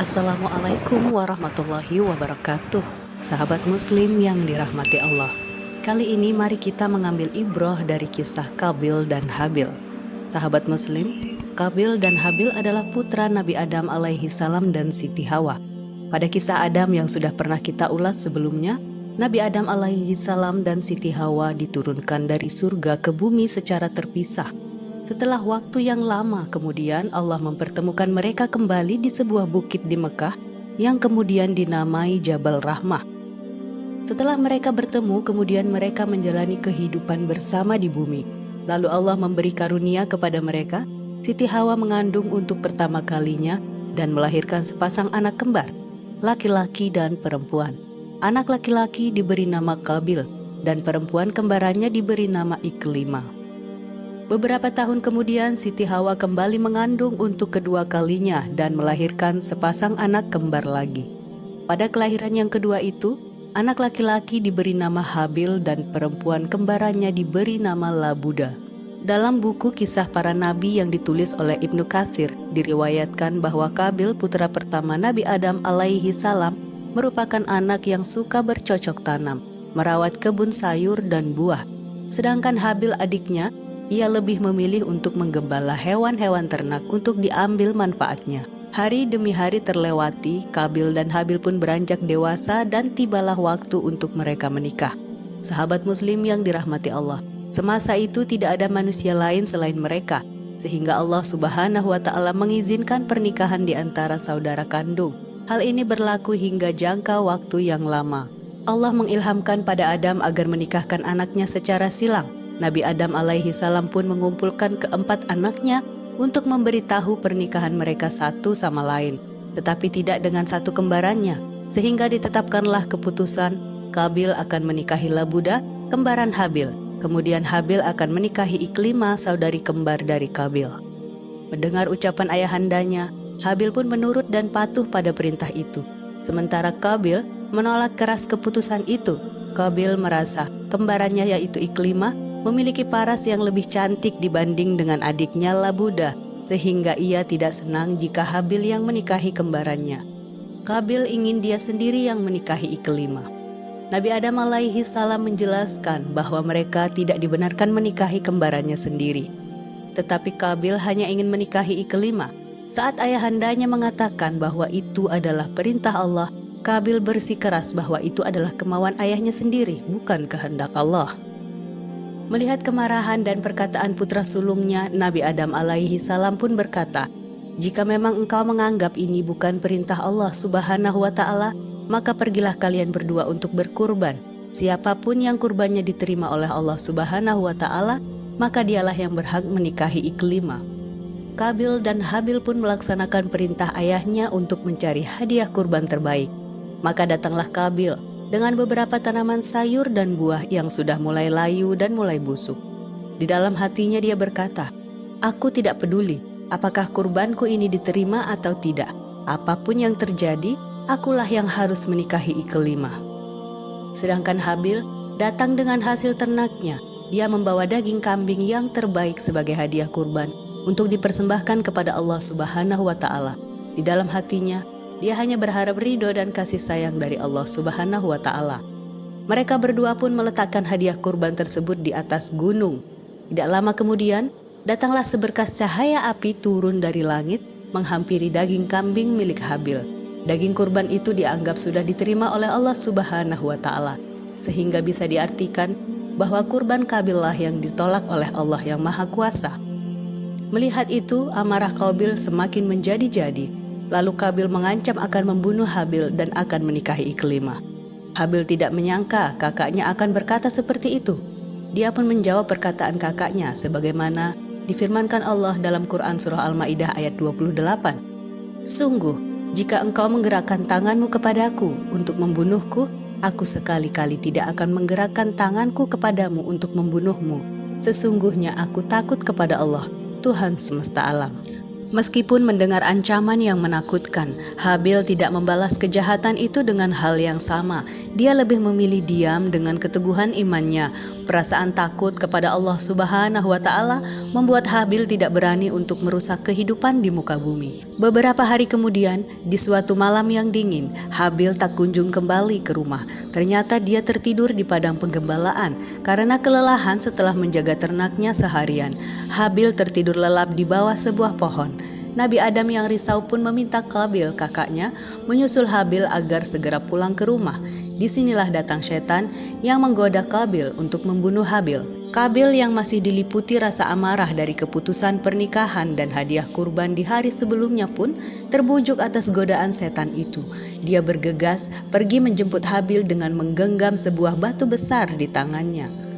Assalamualaikum warahmatullahi wabarakatuh. Sahabat muslim yang dirahmati Allah. Kali ini mari kita mengambil ibroh dari kisah Qabil dan Habil. Sahabat muslim, Qabil dan Habil adalah putra Nabi Adam alaihi salam dan Siti Hawa. Pada kisah Adam yang sudah pernah kita ulas sebelumnya, Nabi Adam alaihi salam dan Siti Hawa diturunkan dari surga ke bumi secara terpisah. Setelah waktu yang lama kemudian Allah mempertemukan mereka kembali di sebuah bukit di Mekah yang kemudian dinamai Jabal Rahmah. Setelah mereka bertemu, kemudian mereka menjalani kehidupan bersama di bumi. Lalu Allah memberi karunia kepada mereka. Siti Hawa mengandung untuk pertama kalinya dan melahirkan sepasang anak kembar, laki-laki dan perempuan. Anak laki-laki diberi nama Qabil dan perempuan kembarannya diberi nama Iklimah. Beberapa tahun kemudian Siti Hawa kembali mengandung untuk kedua kalinya dan melahirkan sepasang anak kembar lagi. Pada kelahiran yang kedua itu, anak laki-laki diberi nama Habil dan perempuan kembarannya diberi nama Labuda. Dalam buku kisah para nabi yang ditulis oleh Ibnu Katsir, diriwayatkan bahwa Qabil putra pertama Nabi Adam alaihi salam merupakan anak yang suka bercocok tanam, merawat kebun sayur dan buah. Sedangkan Habil adiknya, ia lebih memilih untuk menggembala hewan-hewan ternak untuk diambil manfaatnya. Hari demi hari terlewati, Qabil dan Habil pun beranjak dewasa dan tibalah waktu untuk mereka menikah. Sahabat muslim yang dirahmati Allah, semasa itu tidak ada manusia lain selain mereka, sehingga Allah Subhanahu wa Ta'ala mengizinkan pernikahan di antara saudara kandung. Hal ini berlaku hingga jangka waktu yang lama. Allah mengilhamkan pada Adam agar menikahkan anaknya secara silang. Nabi Adam alaihi salam pun mengumpulkan keempat anaknya untuk memberitahu pernikahan mereka satu sama lain, tetapi tidak dengan satu kembarannya, sehingga ditetapkanlah keputusan Qabil akan menikahi Labuda, kembaran Habil, kemudian Habil akan menikahi Iklimah, saudari kembar dari Qabil. Mendengar ucapan ayahandanya, Habil pun menurut dan patuh pada perintah itu. Sementara Qabil menolak keras keputusan itu. Qabil merasa kembarannya yaitu Iklimah memiliki paras yang lebih cantik dibanding dengan adiknya Labuda, sehingga ia tidak senang jika Habil yang menikahi kembarannya. Qabil ingin dia sendiri yang menikahi Iklimah. Nabi Adam alaihi salam menjelaskan bahwa mereka tidak dibenarkan menikahi kembarannya sendiri. Tetapi Qabil hanya ingin menikahi Iklimah. Saat ayahandanya mengatakan bahwa itu adalah perintah Allah, Qabil bersikeras bahwa itu adalah kemauan ayahnya sendiri, bukan kehendak Allah. Melihat kemarahan dan perkataan putra sulungnya, Nabi Adam alaihi salam pun berkata, "Jika memang engkau menganggap ini bukan perintah Allah Subhanahu wa Ta'ala, maka pergilah kalian berdua untuk berkurban. Siapapun yang kurbannya diterima oleh Allah Subhanahu wa Ta'ala, maka dialah yang berhak menikahi Iklimah." Qabil dan Habil pun melaksanakan perintah ayahnya untuk mencari hadiah kurban terbaik. Maka datanglah Qabil dengan beberapa tanaman sayur dan buah yang sudah mulai layu dan mulai busuk. Di dalam hatinya dia berkata, "Aku tidak peduli apakah kurbanku ini diterima atau tidak. Apapun yang terjadi, akulah yang harus menikahi Iklimah." Sedangkan Habil datang dengan hasil ternaknya. Dia membawa daging kambing yang terbaik sebagai hadiah kurban untuk dipersembahkan kepada Allah Subhanahu wa Ta'ala. Di dalam hatinya, dia hanya berharap ridho dan kasih sayang dari Allah Subhanahu wa Ta'ala. Mereka berdua pun meletakkan hadiah kurban tersebut di atas gunung. Tidak lama kemudian, datanglah seberkas cahaya api turun dari langit menghampiri daging kambing milik Habil. Daging kurban itu dianggap sudah diterima oleh Allah Subhanahu wa Ta'ala, sehingga bisa diartikan bahwa kurban Qabil lah yang ditolak oleh Allah yang Maha Kuasa. Melihat itu, amarah Qabil semakin menjadi-jadi. Lalu Qabil mengancam akan membunuh Habil dan akan menikahi Iklimah. Habil tidak menyangka kakaknya akan berkata seperti itu. Dia pun menjawab perkataan kakaknya sebagaimana difirmankan Allah dalam Quran Surah Al-Ma'idah ayat 28. "Sungguh, jika engkau menggerakkan tanganmu kepadaku untuk membunuhku, aku sekali-kali tidak akan menggerakkan tanganku kepadamu untuk membunuhmu. Sesungguhnya aku takut kepada Allah, Tuhan semesta alam." Meskipun mendengar ancaman yang menakutkan, Habil tidak membalas kejahatan itu dengan hal yang sama. Dia lebih memilih diam dengan keteguhan imannya. Perasaan takut kepada Allah Subhanahu wa Ta'ala membuat Habil tidak berani untuk merusak kehidupan di muka bumi. Beberapa hari kemudian, di suatu malam yang dingin, Habil tak kunjung kembali ke rumah. Ternyata dia tertidur di padang penggembalaan karena kelelahan setelah menjaga ternaknya seharian. Habil tertidur lelap di bawah sebuah pohon. Nabi Adam yang risau pun meminta Qabil, kakaknya, menyusul Habil agar segera pulang ke rumah. Disinilah datang setan yang menggoda Qabil untuk membunuh Habil. Qabil yang masih diliputi rasa amarah dari keputusan pernikahan dan hadiah kurban di hari sebelumnya pun terbujuk atas godaan setan itu. Dia bergegas pergi menjemput Habil dengan menggenggam sebuah batu besar di tangannya.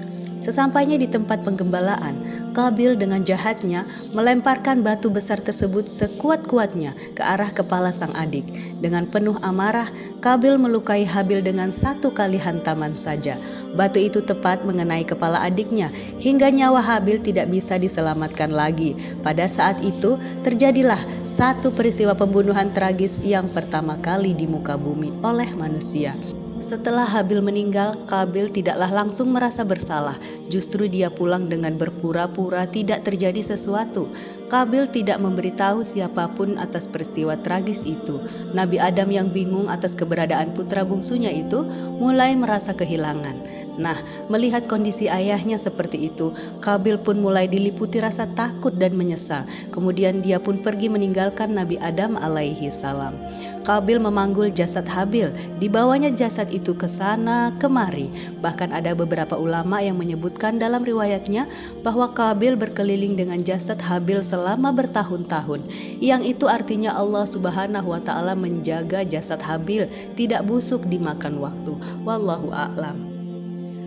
Sesampainya di tempat penggembalaan, Qabil dengan jahatnya melemparkan batu besar tersebut sekuat-kuatnya ke arah kepala sang adik. Dengan penuh amarah, Qabil melukai Habil dengan satu kali hantaman saja. Batu itu tepat mengenai kepala adiknya hingga nyawa Habil tidak bisa diselamatkan lagi. Pada saat itu terjadilah satu peristiwa pembunuhan tragis yang pertama kali di muka bumi oleh manusia. Setelah Habil meninggal, Qabil tidaklah langsung merasa bersalah. Justru dia pulang dengan berpura-pura tidak terjadi sesuatu. Qabil tidak memberitahu siapapun atas peristiwa tragis itu. Nabi Adam yang bingung atas keberadaan putra bungsunya itu mulai merasa kehilangan. Nah, melihat kondisi ayahnya seperti itu, Qabil pun mulai diliputi rasa takut dan menyesal. Kemudian dia pun pergi meninggalkan Nabi Adam alaihi salam. Qabil memanggul jasad Habil, dibawanya jasad itu ke sana kemari. Bahkan ada beberapa ulama yang menyebutkan dalam riwayatnya bahwa Qabil berkeliling dengan jasad Habil selama bertahun-tahun. Yang itu artinya Allah Subhanahu wa Ta'ala menjaga jasad Habil tidak busuk dimakan waktu. Wallahu a'lam.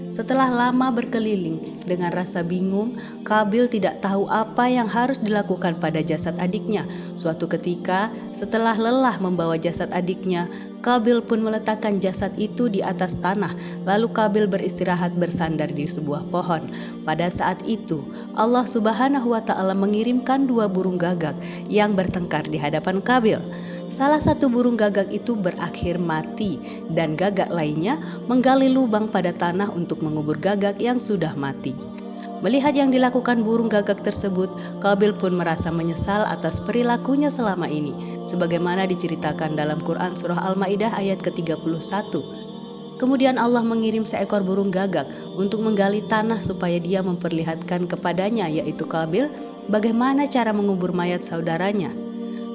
Setelah lama berkeliling dengan rasa bingung, Qabil tidak tahu apa yang harus dilakukan pada jasad adiknya. Suatu ketika, setelah lelah membawa jasad adiknya, Qabil pun meletakkan jasad itu di atas tanah. Lalu Qabil beristirahat bersandar di sebuah pohon. Pada saat itu, Allah Subhanahu wa Ta'ala mengirimkan dua burung gagak yang bertengkar di hadapan Qabil. Salah satu burung gagak itu berakhir mati dan gagak lainnya menggali lubang pada tanah untuk mengubur gagak yang sudah mati. Melihat yang dilakukan burung gagak tersebut, Qabil pun merasa menyesal atas perilakunya selama ini, sebagaimana diceritakan dalam Quran Surah Al-Ma'idah ayat ke-31. Kemudian Allah mengirim seekor burung gagak untuk menggali tanah supaya dia memperlihatkan kepadanya, yaitu Qabil, bagaimana cara mengubur mayat saudaranya.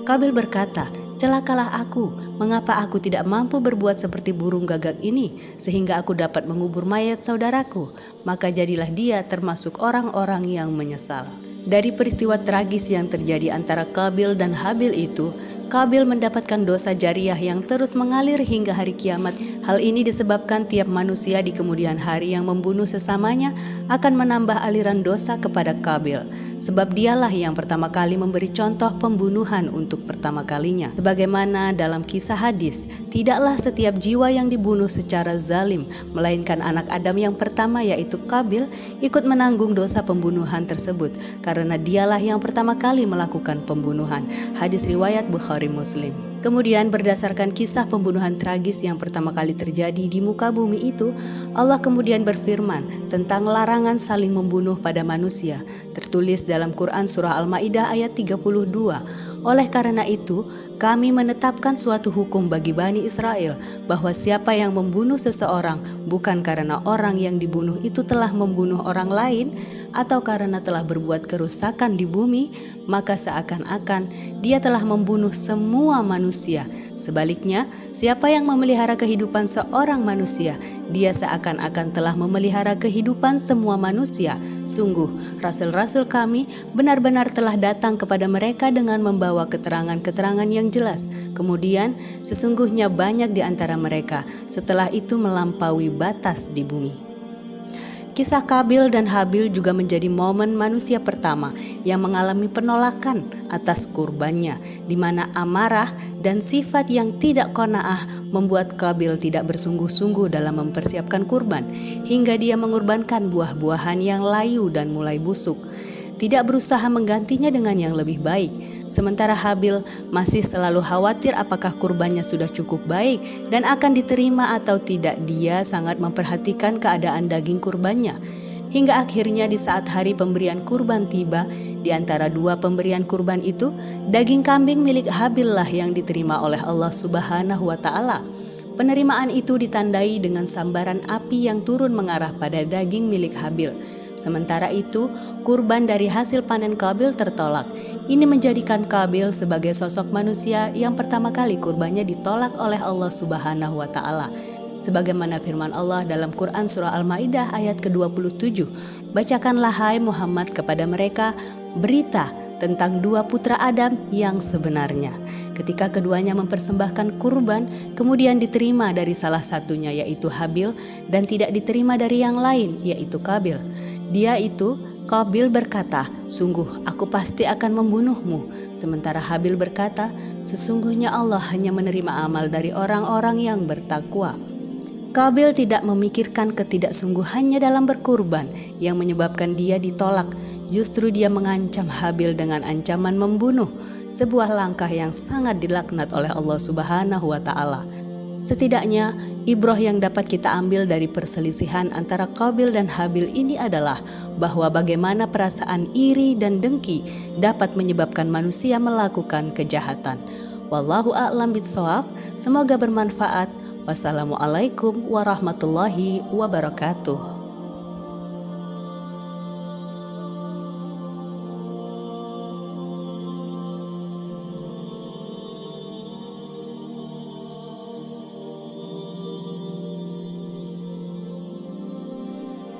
Qabil berkata, "Celakalah aku, mengapa aku tidak mampu berbuat seperti burung gagak ini sehingga aku dapat mengubur mayat saudaraku?" Maka jadilah dia termasuk orang-orang yang menyesal. Dari peristiwa tragis yang terjadi antara Qabil dan Habil itu, Qabil mendapatkan dosa jariah yang terus mengalir hingga hari kiamat. Hal ini disebabkan tiap manusia di kemudian hari yang membunuh sesamanya akan menambah aliran dosa kepada Qabil. Sebab dialah yang pertama kali memberi contoh pembunuhan untuk pertama kalinya. Sebagaimana dalam kisah hadis, tidaklah setiap jiwa yang dibunuh secara zalim, melainkan anak Adam yang pertama yaitu Qabil ikut menanggung dosa pembunuhan tersebut, karena dialah yang pertama kali melakukan pembunuhan. Hadis riwayat Bukhari Muslim. Kemudian berdasarkan kisah pembunuhan tragis yang pertama kali terjadi di muka bumi itu, Allah kemudian berfirman tentang larangan saling membunuh pada manusia, tertulis dalam Quran Surah Al-Ma'idah ayat 32. Oleh karena itu, kami menetapkan suatu hukum bagi Bani Israel bahwa siapa yang membunuh seseorang bukan karena orang yang dibunuh itu telah membunuh orang lain atau karena telah berbuat kerusakan di bumi, maka seakan-akan dia telah membunuh semua manusia. Sebaliknya, siapa yang memelihara kehidupan seorang manusia, dia seakan-akan telah memelihara kehidupan semua manusia. Sungguh, rasul-rasul kami benar-benar telah datang kepada mereka dengan membawa keterangan-keterangan yang jelas. Kemudian, sesungguhnya banyak di antara mereka setelah itu melampaui batas di bumi. Kisah Qabil dan Habil juga menjadi momen manusia pertama yang mengalami penolakan atas kurbannya, di mana amarah dan sifat yang tidak qanaah membuat Qabil tidak bersungguh-sungguh dalam mempersiapkan kurban, hingga dia mengorbankan buah-buahan yang layu dan mulai busuk. Tidak berusaha menggantinya dengan yang lebih baik. Sementara Habil masih selalu khawatir apakah kurbannya sudah cukup baik dan akan diterima atau tidak. Dia sangat memperhatikan keadaan daging kurbannya. Hingga akhirnya di saat hari pemberian kurban tiba, di antara dua pemberian kurban itu, daging kambing milik Habil lah yang diterima oleh Allah Subhanahu wa Ta'ala. Penerimaan itu ditandai dengan sambaran api yang turun mengarah pada daging milik Habil. Sementara itu, kurban dari hasil panen Qabil tertolak. Ini menjadikan Qabil sebagai sosok manusia yang pertama kali kurbannya ditolak oleh Allah Subhanahu wa Ta'ala. Sebagaimana firman Allah dalam Quran Surah Al-Ma'idah ayat ke-27, "Bacakanlah hai Muhammad kepada mereka berita tentang dua putra Adam yang sebenarnya. Ketika keduanya mempersembahkan kurban, kemudian diterima dari salah satunya yaitu Habil dan tidak diterima dari yang lain yaitu Qabil. Dia itu Qabil berkata, 'Sungguh aku pasti akan membunuhmu.' Sementara Habil berkata, 'Sesungguhnya Allah hanya menerima amal dari orang-orang yang bertakwa.' Qabil tidak memikirkan ketidaksungguhannya dalam berkurban yang menyebabkan dia ditolak. Justru dia mengancam Habil dengan ancaman membunuh, sebuah langkah yang sangat dilaknat oleh Allah Subhanahu wa Ta'ala. Setidaknya, ibrah yang dapat kita ambil dari perselisihan antara Qabil dan Habil ini adalah bahwa bagaimana perasaan iri dan dengki dapat menyebabkan manusia melakukan kejahatan. Wallahu a'lam bishawab. Semoga bermanfaat. Wassalamualaikum warahmatullahi wabarakatuh.